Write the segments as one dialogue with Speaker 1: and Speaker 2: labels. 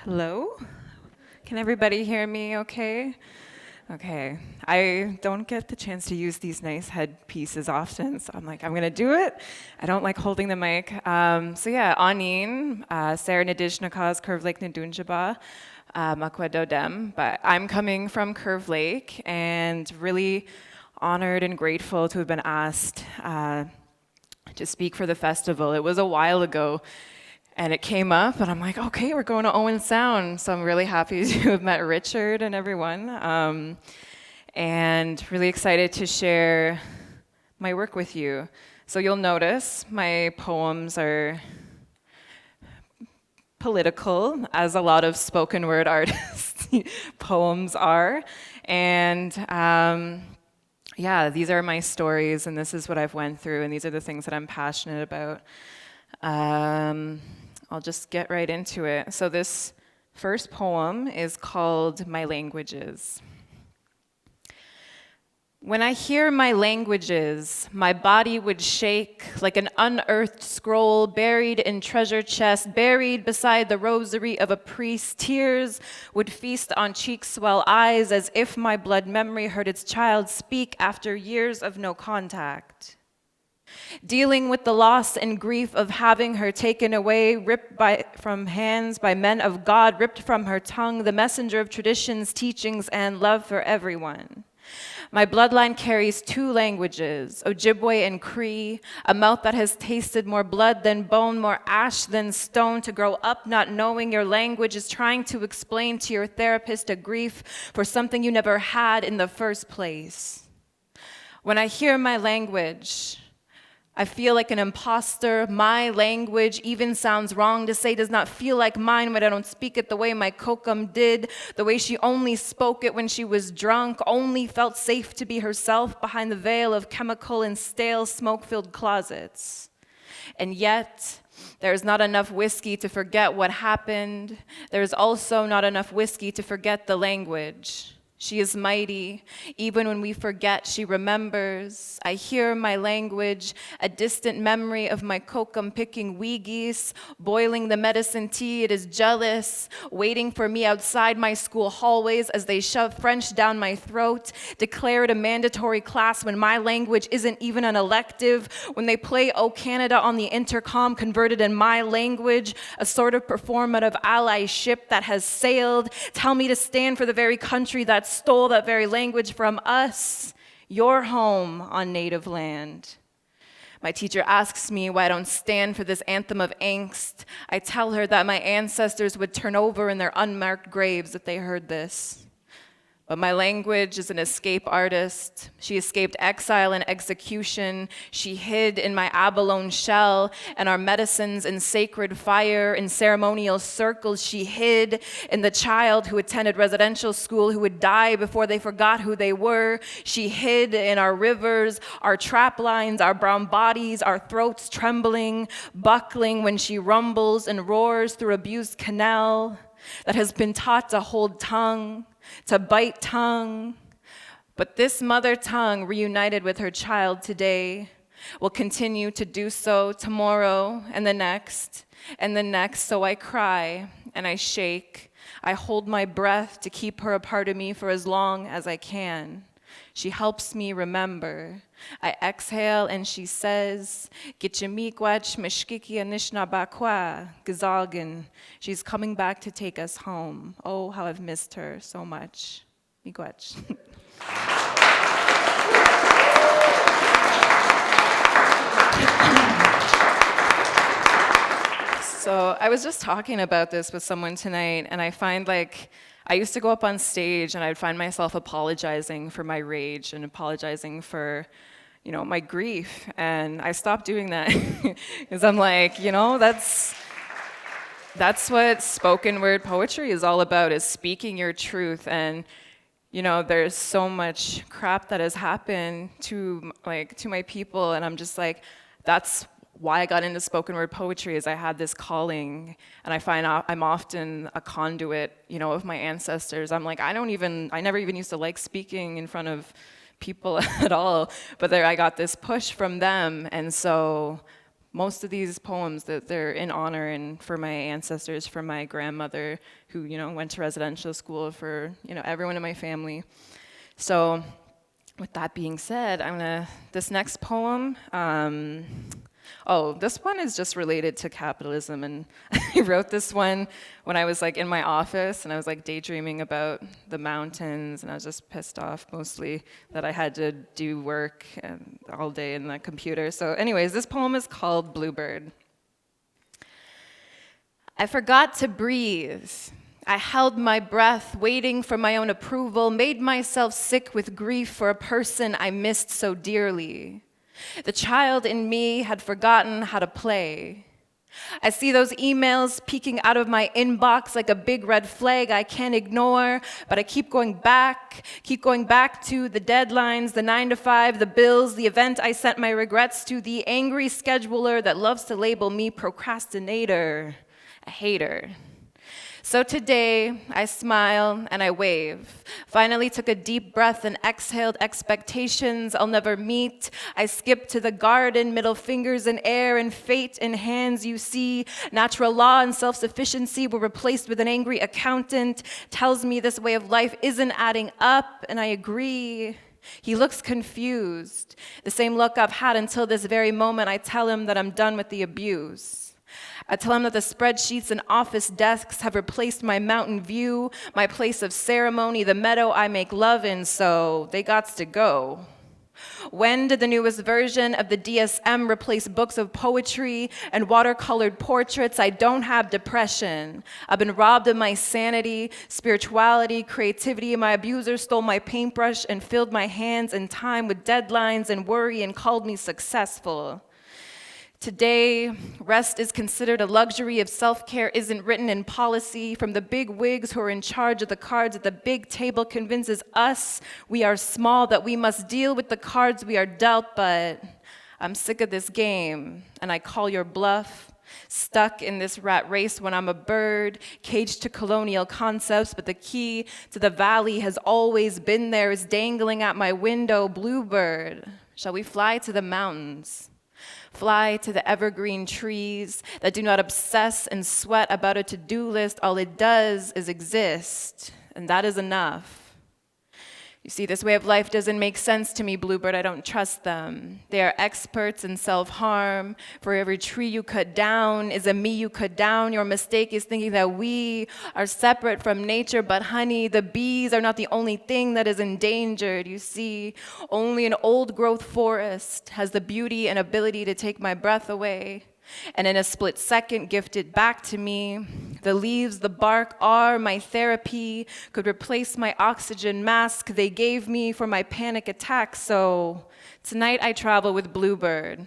Speaker 1: Hello? Can everybody hear me okay? Okay. I don't get the chance to use these nice headpieces often, so I'm like, I'm gonna do it. I don't like holding the mic. Anin, Sarah Nadizhnakaz, Curve Lake Nadunjaba, Makwa Dodem, but I'm coming from Curve Lake and really honored and grateful to have been asked to speak for the festival. It was a while ago, and it came up, and I'm like, okay, we're going to Owen Sound. So I'm really happy to have met Richard and everyone, and really excited to share my work with you. So you'll notice my poems are political, as a lot of spoken word artists' poems are. And these are my stories, and this is what I've went through, and these are the things that I'm passionate about. I'll just get right into it. So this first poem is called My Languages. When I hear my languages, my body would shake like an unearthed scroll buried in treasure chest, buried beside the rosary of a priest. Tears would feast on cheeks while eyes, as if my blood memory heard its child speak after years of no contact. Dealing with the loss and grief of having her taken away, ripped from hands by men of God, ripped from her tongue, the messenger of traditions, teachings, and love for everyone. My bloodline carries two languages, Ojibwe and Cree, a mouth that has tasted more blood than bone, more ash than stone. To grow up not knowing your language is trying to explain to your therapist a grief for something you never had in the first place. When I hear my language, I feel like an imposter. My language even sounds wrong to say, does not feel like mine when I don't speak it the way my kokum did, the way she only spoke it when she was drunk, only felt safe to be herself behind the veil of chemical and stale smoke-filled closets. And yet, there's not enough whiskey to forget what happened. There's also not enough whiskey to forget the language. She is mighty. Even when we forget, she remembers. I hear my language, a distant memory of my kokum picking wee geese, boiling the medicine tea. It is jealous, waiting for me outside my school hallways as they shove French down my throat, declare it a mandatory class when my language isn't even an elective, when they play O Canada on the intercom converted in my language, a sort of performative allyship that has sailed, tell me to stand for the very country that stole that very language from us, your home on native land. My teacher asks me why I don't stand for this anthem of angst. I tell her that my ancestors would turn over in their unmarked graves if they heard this. But my language is an escape artist. She escaped exile and execution. She hid in my abalone shell and our medicines in sacred fire. In ceremonial circles, she hid in the child who attended residential school who would die before they forgot who they were. She hid in our rivers, our trap lines, our brown bodies, our throats trembling, buckling when she rumbles and roars through abused canal that has been taught to hold tongue, to bite tongue. But this mother tongue, reunited with her child today, will continue to do so tomorrow and the next and the next. So I cry and I shake. I hold my breath to keep her a part of me for as long as I can. She helps me remember. I exhale and she says, Gichimikwach mishkiki anishna bakwa, Gazalgan. She's coming back to take us home. Oh, how I've missed her so much. Miigwech. So I was just talking about this with someone tonight, and I find I used to go up on stage and I'd find myself apologizing for my rage and apologizing for, my grief. And I stopped doing that because I'm like, that's what spoken word poetry is all about, is speaking your truth. And, there's so much crap that has happened to my people. And I'm just like, that's why I got into spoken word poetry, is I had this calling, and I find I'm often a conduit, of my ancestors. I'm like, I never even used to like speaking in front of people at all, but there I got this push from them, and so most of these poems that they're in honor and for my ancestors, for my grandmother who, went to residential school, for, everyone in my family. So with that being said, this next poem, this one is just related to capitalism, and I wrote this one when I was in my office, and I was daydreaming about the mountains, and I was just pissed off mostly that I had to do work all day in the computer. So anyways, this poem is called Bluebird. I forgot to breathe. I held my breath, waiting for my own approval, made myself sick with grief for a person I missed so dearly. The child in me had forgotten how to play. I see those emails peeking out of my inbox like a big red flag I can't ignore, but I keep going back to the deadlines, the 9 to 5, the bills, the event I sent my regrets to, the angry scheduler that loves to label me procrastinator, a hater. So today, I smile and I wave. Finally took a deep breath and exhaled expectations I'll never meet. I skipped to the garden, middle fingers in air and fate in hands you see. Natural law and self-sufficiency were replaced with an angry accountant. Tells me this way of life isn't adding up, and I agree. He looks confused. The same look I've had until this very moment. I tell him that I'm done with the abuse. I tell him that the spreadsheets and office desks have replaced my mountain view, my place of ceremony, the meadow I make love in, so they gots to go. When did the newest version of the DSM replace books of poetry and watercolored portraits? I don't have depression. I've been robbed of my sanity, spirituality, creativity. My abuser stole my paintbrush and filled my hands and time with deadlines and worry and called me successful. Today, rest is considered a luxury if self-care isn't written in policy. From the big wigs who are in charge of the cards at the big table convinces us we are small, that we must deal with the cards we are dealt, but I'm sick of this game, and I call your bluff. Stuck in this rat race when I'm a bird, caged to colonial concepts, but the key to the valley has always been there, is dangling at my window. Bluebird, shall we fly to the mountains? Fly to the evergreen trees that do not obsess and sweat about a to-do list. All it does is exist, and that is enough. You see, this way of life doesn't make sense to me, Bluebird. I don't trust them. They are experts in self-harm. For every tree you cut down is a me you cut down. Your mistake is thinking that we are separate from nature, but honey, the bees are not the only thing that is endangered. You see, only an old-growth forest has the beauty and ability to take my breath away, and in a split second gift it back to me. The leaves, the bark are my therapy, could replace my oxygen mask they gave me for my panic attack. So tonight I travel with Bluebird.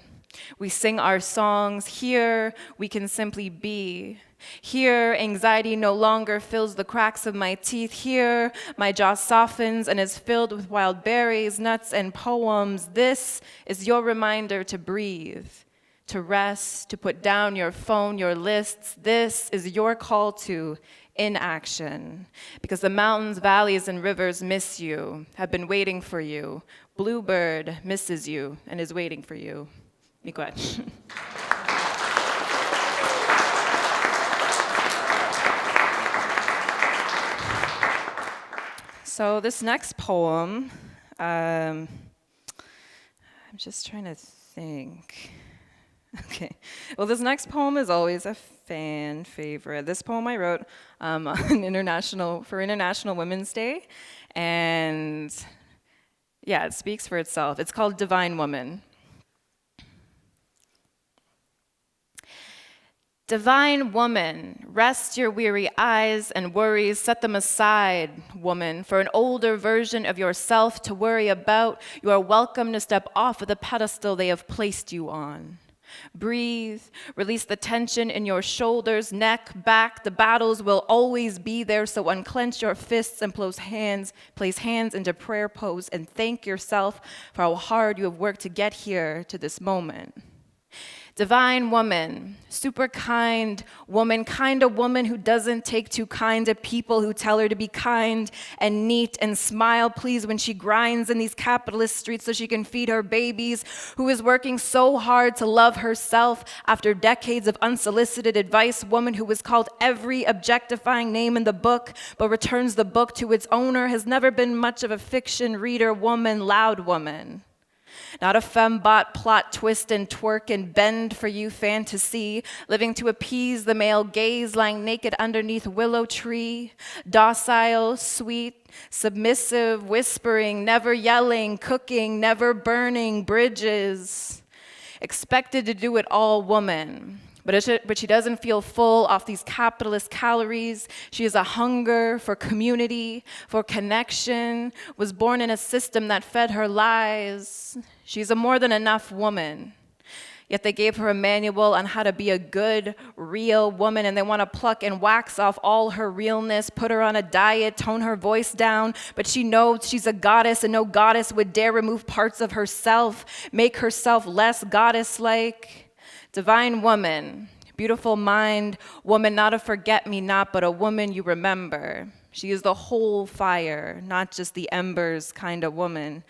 Speaker 1: We sing our songs. Here we can simply be. Here anxiety no longer fills the cracks of my teeth. Here my jaw softens and is filled with wild berries, nuts, and poems. This is your reminder to breathe, to rest, to put down your phone, your lists. This is your call to inaction, because the mountains, valleys, and rivers miss you, have been waiting for you. Bluebird misses you and is waiting for you. Miigwech. So this next poem, I'm just trying to think. Okay, well, this next poem is always a fan favorite. This poem I wrote for International Women's Day, and yeah, it speaks for itself. It's called Divine Woman. Divine woman, rest your weary eyes and worries, set them aside, woman, for an older version of yourself to worry about. You are welcome to step off of the pedestal they have placed you on. Breathe, release the tension in your shoulders, neck, back. The battles will always be there, so unclench your fists and place hands into prayer pose and thank yourself for how hard you have worked to get here to this moment. Divine woman, super kind kind of woman who doesn't take too kind to people who tell her to be kind and neat and smile please when she grinds in these capitalist streets so she can feed her babies, who is working so hard to love herself after decades of unsolicited advice, woman who was called every objectifying name in the book but returns the book to its owner, has never been much of a fiction reader, woman, loud woman. Not a fembot plot twist and twerk and bend for you fantasy, living to appease the male gaze, lying naked underneath willow tree, docile, sweet, submissive, whispering, never yelling, cooking, never burning bridges, expected to do it all woman. But she doesn't feel full off these capitalist calories. She has a hunger for community, for connection, was born in a system that fed her lies. She's a more than enough woman. Yet they gave her a manual on how to be a good, real woman, and they want to pluck and wax off all her realness, put her on a diet, tone her voice down, but she knows she's a goddess, and no goddess would dare remove parts of herself, make herself less goddess-like. Divine woman, beautiful mind, woman not a forget-me-not, but a woman you remember. She is the whole fire, not just the embers kind of woman.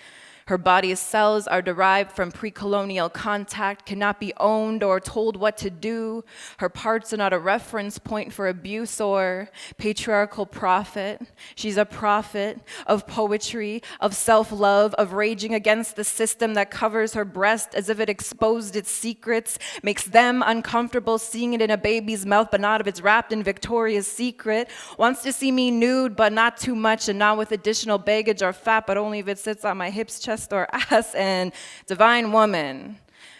Speaker 1: Her body's cells are derived from pre-colonial contact, cannot be owned or told what to do. Her parts are not a reference point for abuse or patriarchal profit. She's a prophet of poetry, of self-love, of raging against the system that covers her breast as if it exposed its secrets, makes them uncomfortable seeing it in a baby's mouth, but not if it's wrapped in Victoria's Secret. Wants to see me nude, but not too much, and not with additional baggage or fat, but only if it sits on my hips, chest, or ass. And divine woman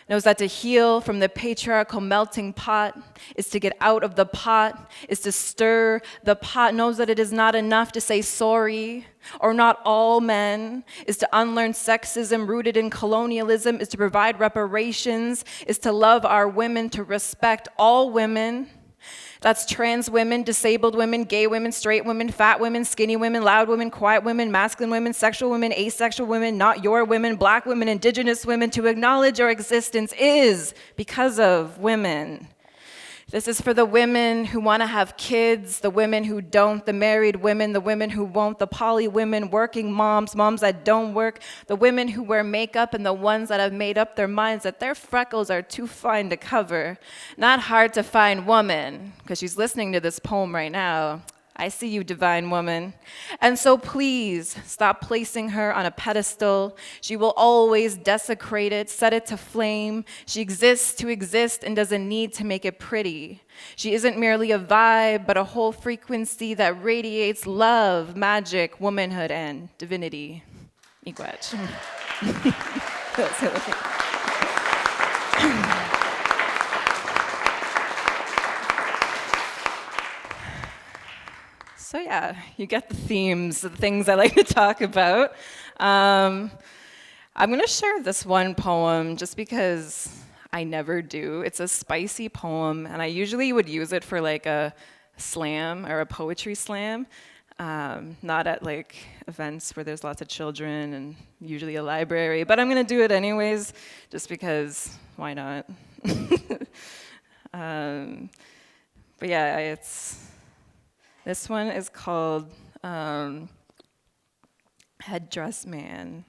Speaker 1: knows that to heal from the patriarchal melting pot is to get out of the pot, is to stir the pot, knows that it is not enough to say sorry, or not all men, is to unlearn sexism rooted in colonialism, is to provide reparations, is to love our women, to respect all women. That's trans women, disabled women, gay women, straight women, fat women, skinny women, loud women, quiet women, masculine women, sexual women, asexual women, not your women, black women, indigenous women. To acknowledge our existence is because of women. This is for the women who want to have kids, the women who don't, the married women, the women who won't, the poly women, working moms, moms that don't work, the women who wear makeup, and the ones that have made up their minds that their freckles are too fine to cover. Not hard to find woman, because she's listening to this poem right now. I see you, divine woman. And so please stop placing her on a pedestal. She will always desecrate it, set it to flame. She exists to exist and doesn't need to make it pretty. She isn't merely a vibe, but a whole frequency that radiates love, magic, womanhood, and divinity. Miigwech. So yeah, you get the themes, the things I like to talk about. I'm going to share this one poem just because I never do. It's a spicy poem, and I usually would use it for like a slam or a poetry slam, not at like events where there's lots of children and usually a library, but I'm going to do it anyways just because why not? But yeah, this one is called Headdress Man.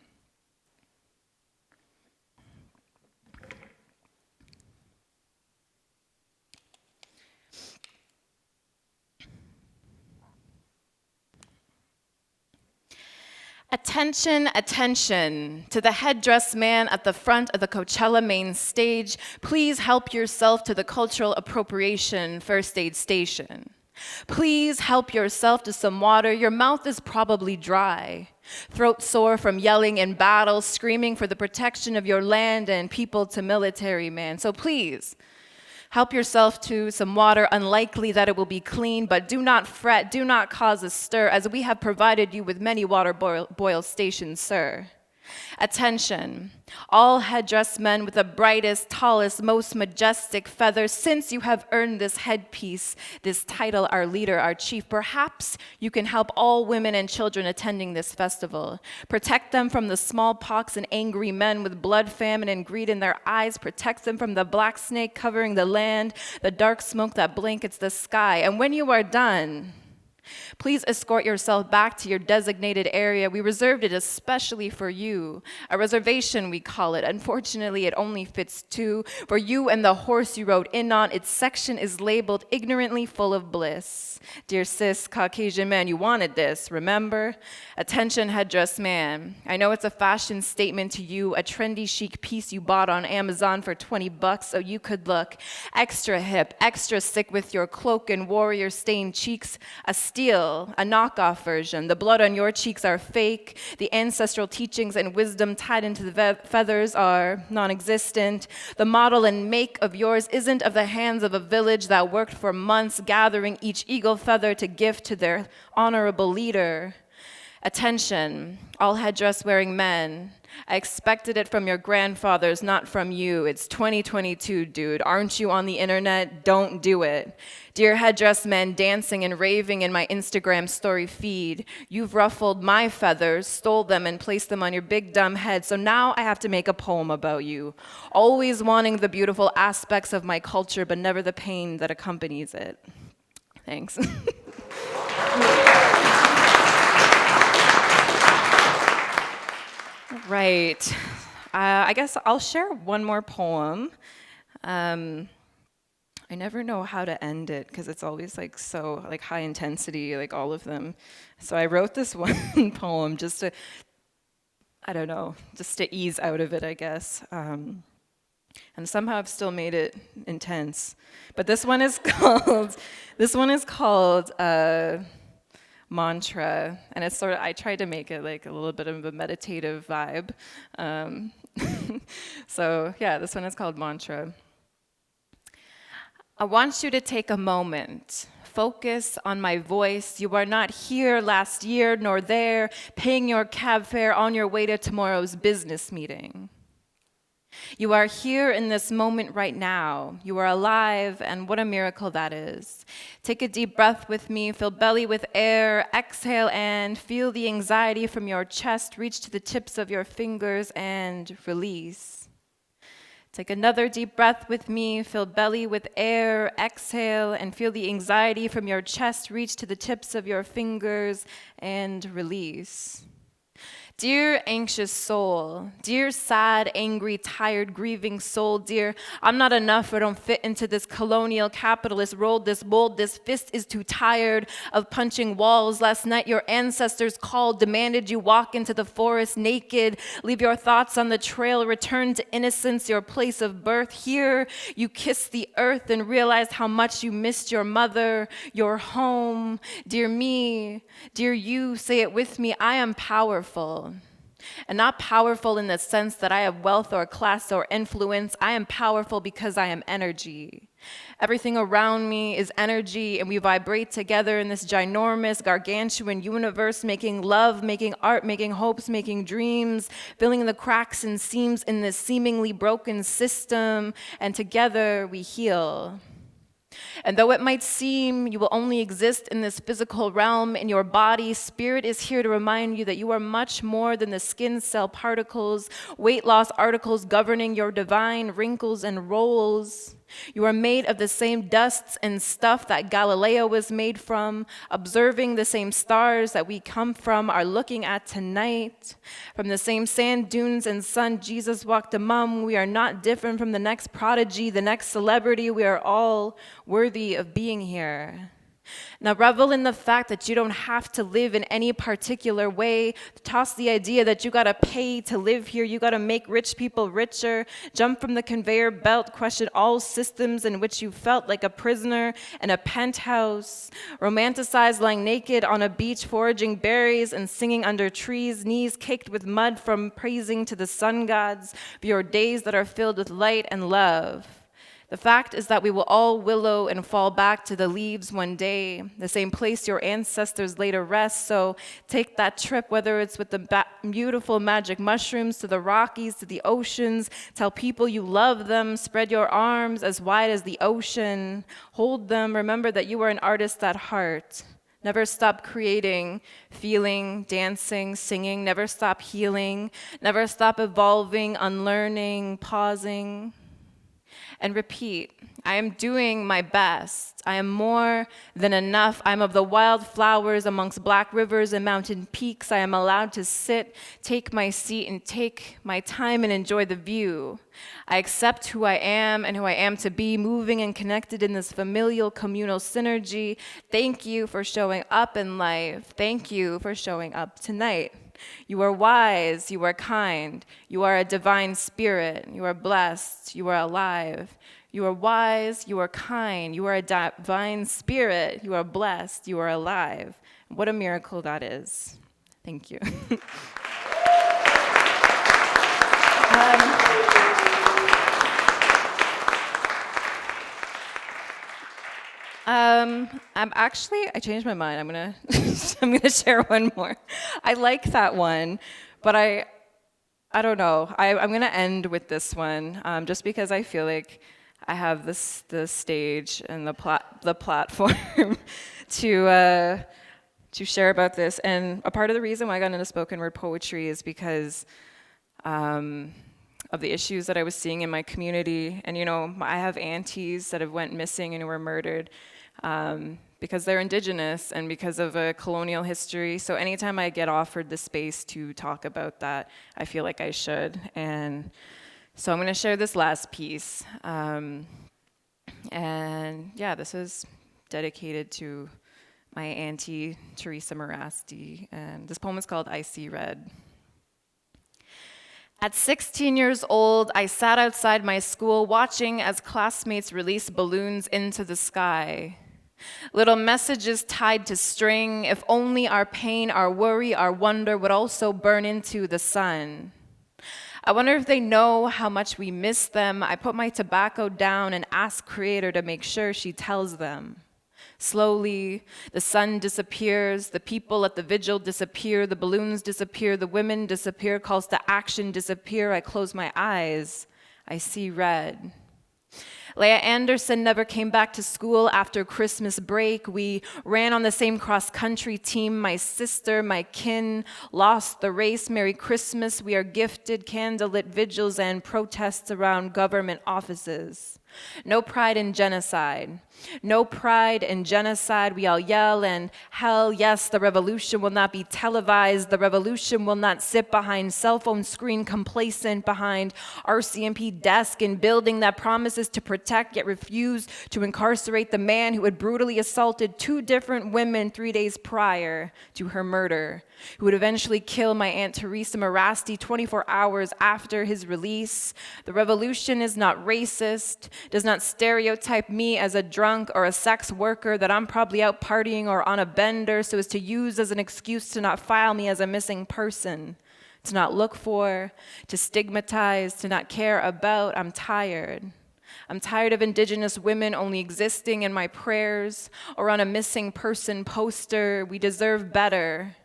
Speaker 1: Attention, attention to the headdress man at the front of the Coachella main stage. Please help yourself to the cultural appropriation first aid station. Please help yourself to some water. Your mouth is probably dry. Throat sore from yelling in battle, screaming for the protection of your land and people to military man. So please, help yourself to some water, unlikely that it will be clean, but do not fret, do not cause a stir, as we have provided you with many water boil stations, sir. Attention, all headdress men with the brightest, tallest, most majestic feathers, since you have earned this headpiece, this title, our leader, our chief, perhaps you can help all women and children attending this festival. Protect them from the smallpox and angry men with blood, famine, and greed in their eyes. Protect them from the black snake covering the land, the dark smoke that blankets the sky. And when you are done, please escort yourself back to your designated area. We reserved it especially for you. A reservation, we call it. Unfortunately, it only fits two. For you and the horse you rode in on, its section is labeled ignorantly full of bliss. Dear cis Caucasian man, you wanted this, remember? Attention, headdress man. I know it's a fashion statement to you, a trendy chic piece you bought on Amazon for $20 so you could look extra hip, extra sick with your cloak and warrior stained cheeks, a steal, a knockoff version. The blood on your cheeks are fake. The ancestral teachings and wisdom tied into the feathers are non-existent. The model and make of yours isn't of the hands of a village that worked for months gathering each eagle feather to give to their honorable leader. Attention, all headdress-wearing men. I expected it from your grandfathers, not from you. It's 2022, dude. Aren't you on the internet? Don't do it. Dear headdress men dancing and raving in my Instagram story feed, you've ruffled my feathers, stole them, and placed them on your big dumb head, so now I have to make a poem about you. Always wanting the beautiful aspects of my culture, but never the pain that accompanies it. Thanks. Right. I guess I'll share one more poem. I never know how to end it because it's always like so like high intensity, like all of them. So I wrote this one poem just to, I don't know, just to ease out of it, I guess. And somehow I've still made it intense. But this one is called Mantra, and it's sort of, I tried to make it like a little bit of a meditative vibe. So yeah, this one is called Mantra. I want you to take a moment. Focus on my voice. You are not here last year nor there, paying your cab fare on your way to tomorrow's business meeting. You are here in this moment right now. You are alive, and what a miracle that is. Take a deep breath with me, fill belly with air, exhale and feel the anxiety from your chest reach to the tips of your fingers and release. Take another deep breath with me, fill belly with air, exhale and feel the anxiety from your chest reach to the tips of your fingers and release. Dear anxious soul, dear sad, angry, tired, grieving soul, dear, I'm not enough, I don't fit into this colonial capitalist rolled, this bold, this fist is too tired of punching walls. Last night your ancestors called, demanded you walk into the forest naked, leave your thoughts on the trail, return to innocence, your place of birth. Here you kiss the earth and realize how much you missed your mother, your home. Dear me, dear you, say it with me, I am powerful. And not powerful in the sense that I have wealth or class or influence. I am powerful because I am energy. Everything around me is energy, and we vibrate together in this ginormous, gargantuan universe, making love, making art, making hopes, making dreams, filling the cracks and seams in this seemingly broken system, and together we heal. And though it might seem you will only exist in this physical realm, in your body, spirit is here to remind you that you are much more than the skin cell particles, weight loss articles governing your divine wrinkles and rolls. You are made of the same dusts and stuff that Galileo was made from, observing the same stars that we come from, are looking at tonight. From the same sand dunes and sun Jesus walked among, we are not different from the next prodigy, the next celebrity. We are all worthy of being here. Now revel in the fact that you don't have to live in any particular way. Toss the idea that you gotta pay to live here, you gotta make rich people richer, jump from the conveyor belt, question all systems in which you felt like a prisoner in a penthouse, romanticize lying naked on a beach, foraging berries and singing under trees, knees caked with mud from praising to the sun gods for your days that are filled with light and love. The fact is that we will all willow and fall back to the leaves one day, the same place your ancestors later rest. So take that trip, whether it's with the beautiful magic mushrooms, to the Rockies, to the oceans. Tell people you love them. Spread your arms as wide as the ocean. Hold them. Remember that you are an artist at heart. Never stop creating, feeling, dancing, singing. Never stop healing. Never stop evolving, unlearning, pausing. And repeat, I am doing my best. I am more than enough. I am of the wild flowers amongst black rivers and mountain peaks. I am allowed to sit, take my seat, and take my time and enjoy the view. I accept who I am and who I am to be, moving and connected in this familial communal synergy. Thank you for showing up in life. Thank you for showing up tonight. You are wise, you are kind, you are a divine spirit, you are blessed, you are alive. You are wise, you are kind, you are a divine spirit, you are blessed, you are alive. What a miracle that is. Thank you. I changed my mind. I'm gonna share one more. I like that one, but I don't know. I'm gonna end with this one, just because I feel like I have the stage and the platform to share about this. And a part of the reason why I got into spoken word poetry is because of the issues that I was seeing in my community. And I have aunties that have went missing and who were murdered because they're indigenous and because of a colonial history. So anytime I get offered the space to talk about that, I feel like I should. And so I'm going to share this last piece. And yeah, this is dedicated to my auntie, Teresa Morasti. And this poem is called I See Red. At 16 years old, I sat outside my school watching as classmates released balloons into the sky. Little messages tied to string, if only our pain, our worry, our wonder would also burn into the sun. I wonder if they know how much we miss them. I put my tobacco down and ask Creator to make sure she tells them. Slowly, the sun disappears, the people at the vigil disappear, the balloons disappear, the women disappear, calls to action disappear. I close my eyes, I see red. Leah Anderson never came back to school after Christmas break. We ran on the same cross-country team. My sister, my kin, lost the race. Merry Christmas. We are gifted candlelit vigils and protests around government offices. No pride in genocide. No pride in genocide. We all yell and hell yes, the revolution will not be televised. The revolution will not sit behind cell phone screen complacent behind RCMP desk and building that promises to protect yet refuse to incarcerate the man who had brutally assaulted 2 different women 3 days prior to her murder, who would eventually kill my Aunt Teresa Morasti 24 hours after his release. The revolution is not racist, does not stereotype me as a drunk or a sex worker that I'm probably out partying or on a bender so as to use as an excuse to not file me as a missing person, to not look for, to stigmatize, to not care about. I'm tired. I'm tired of Indigenous women only existing in my prayers or on a missing person poster. We deserve better.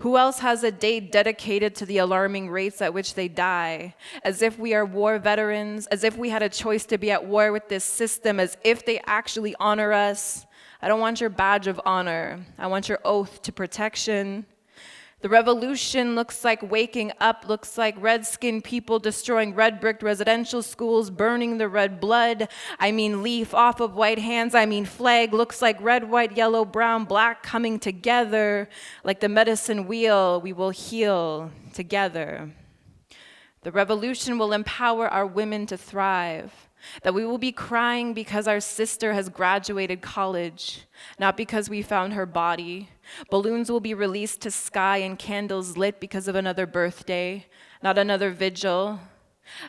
Speaker 1: Who else has a date dedicated to the alarming rates at which they die? As if we are war veterans, as if we had a choice to be at war with this system, as if they actually honor us. I don't want your badge of honor. I want your oath to protection. The revolution looks like waking up, looks like red-skinned people destroying red-bricked residential schools, burning the red blood. I mean leaf off of white hands. I mean flag looks like red, white, yellow, brown, black coming together. Like the medicine wheel, we will heal together. The revolution will empower our women to thrive. That we will be crying because our sister has graduated college, not because we found her body. Balloons will be released to sky and candles lit because of another birthday, not another vigil.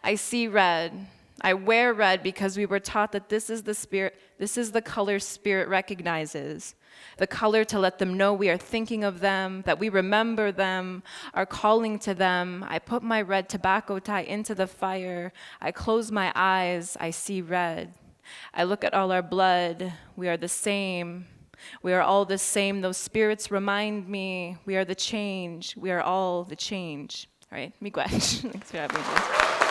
Speaker 1: I see red. I wear red because we were taught that this is the color spirit recognizes. The color to let them know we are thinking of them, that we remember them, are calling to them. I put my red tobacco tie into the fire. I close my eyes, I see red. I look at all our blood, we are the same. We are all the same. Those spirits remind me we are the change. We are all the change. All right, miigwech. Thanks for having me.